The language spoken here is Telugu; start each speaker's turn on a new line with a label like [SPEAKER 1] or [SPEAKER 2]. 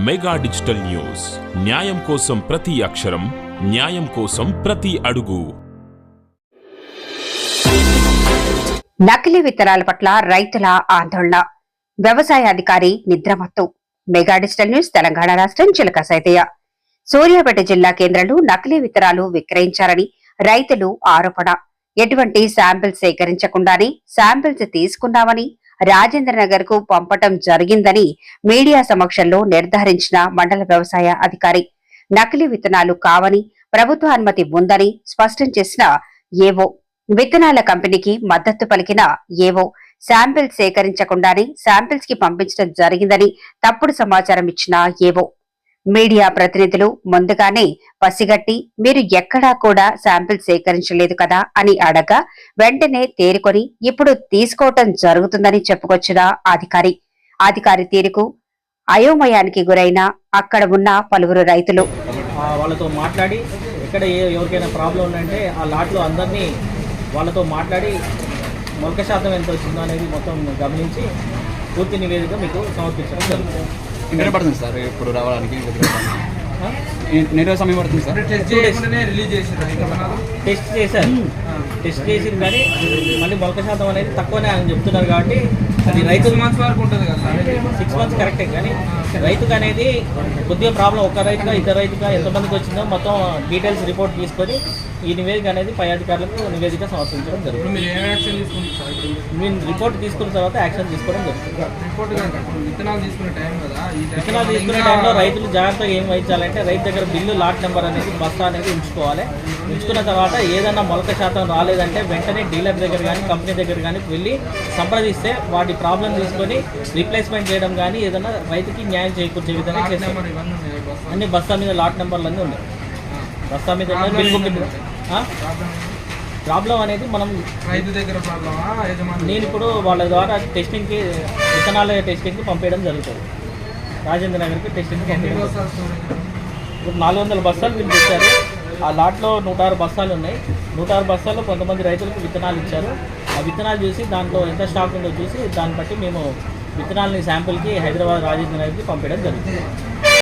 [SPEAKER 1] మెగా డిజిటల్ న్యూస్, న్యాయం కోసం ప్రతి అక్షరం, న్యాయం కోసం ప్రతి అడుగు.
[SPEAKER 2] నకిలీ విత్తనాల పట్ల రైతుల ఆందోళన, వ్యవసాయ అధికారి నిద్రమత్తు. మెగా డిజిటల్ న్యూస్ తెలంగాణ రాష్ట్రం చిలక సైతయ్య. సూర్యాపేట జిల్లా కేంద్రంలో నకిలీ విత్తనాలు విక్రయించారని రైతులు ఆరోపణ. ఎటువంటి శాంపిల్స్ సేకరించకుండానే శాంపిల్స్ తీసుకున్నామని, రాజేంద్రనగర్ కు పంపటం జరిగిందని మీడియా సమక్షంలో నిర్ధారించిన మండల వ్యవసాయ అధికారి. నకిలీ విత్తనాలు కావని, ప్రభుత్వ అనుమతి ఉందని స్పష్టం చేసిన ఏవో, విత్తనాల కంపెనీకి మద్దతు పలికిన ఏవో, శాంపిల్స్ సేకరించకుండానే శాంపిల్స్ కి పంపించడం జరిగిందని తప్పుడు సమాచారం ఇచ్చిన ఏవో, మీడియా ప్రతినిధులు ముందుగానే పసిగట్టి మీరు ఎక్కడా కూడా శాంపిల్స్ సేకరించలేదు కదా అని అడగా వెంటనే తేరుకొని ఇప్పుడు తీసుకోవటం జరుగుతుందని చెప్పుకొచ్చిన అధికారి తీరుకు అయోమయానికి గురైన అక్కడ ఉన్న పలువురు రైతులు.
[SPEAKER 3] వాళ్ళతో మాట్లాడి ఎక్కడ ఎవరికైనా ప్రాబ్లం ఉందంటే ఆ లాట్లో అందరినీ వాళ్ళతో మాట్లాడి మొలక శాతం ఎంత వచ్చిందో అనేది మొత్తం గమనించి పూర్తి నివేదిక మీకు సమర్పించడం జరుగుతుంది.
[SPEAKER 4] ఎన్ని పడుతుంది సార్ ఇప్పుడు రావడానికి? సమయం పడుతుంది సార్.
[SPEAKER 3] టెస్ట్ చేసి కానీ మళ్ళీ మొలక శాతం అనేది తక్కువనే అని చెప్తున్నారు కాబట్టి అది రైతు మంత్స్ వరకు ఉంటుంది కదా, 6 months కరెక్టే. కానీ రైతుకు అనేది కొద్దిగా ప్రాబ్లం, ఒక రైతుగా ఇద్దరు రైతుగా ఎంతమందికి వచ్చిందో మొత్తం డీటెయిల్స్ రిపోర్ట్ తీసుకొని ఈ నివేదిక అనేది పై అధికారులకు నివేదిక సమర్పించడం జరుగుతుంది. మేము రిపోర్ట్ తీసుకున్న తర్వాత యాక్షన్ తీసుకోవడం జరుగుతుంది. విత్తనాలు తీసుకునే టైంలో రైతులు జాగ్రత్తగా ఏం వహించాలంటే రైతు దగ్గర బిల్లు, లాట్ నెంబర్ అనేది, బస్తా అనేది ఉంచుకోవాలి. ఉంచుకున్న తర్వాత ఏదైనా మొలక శాతం రాలేదంటే వెంటనే డీలర్ దగ్గర కానీ కంపెనీ దగ్గర కానీ వెళ్ళి సంప్రదిస్తే వాటి ప్రాబ్లం తీసుకొని రీప్లేస్మెంట్ చేయడం కానీ ఏదైనా రైతుకి న్యాయం చేకూర్చే విధంగా చేస్తాం. అన్ని బస్తా మీద లాట్ నెంబర్లు అన్నీ ఉన్నాయి. బస్తా మీద ప్రాబ్లం అనేది మనం
[SPEAKER 5] రైతు దగ్గర
[SPEAKER 3] నేను ఇప్పుడు వాళ్ళ ద్వారా టెస్టింగ్కి, విత్తనాల టెస్టింగ్కి పంపించడం జరుగుతుంది. రాజేంద్ర నగర్కి టెస్టింగ్కి పంపించడం. ఇప్పుడు 400 బస్తాలు వీళ్ళు తెచ్చారు. ఆ లాట్లో 106 బస్తాలు ఉన్నాయి. 106 బస్తాల్లో కొంతమంది రైతులకు విత్తనాలు ఇచ్చారు. ఆ విత్తనాలు చూసి దాంట్లో ఎంత స్టాక్ ఉందో చూసి దాన్ని బట్టి మేము విత్తనాలని శాంపుల్కి హైదరాబాద్ రాజేంద్ర నగర్కి పంపించడం జరుగుతుంది.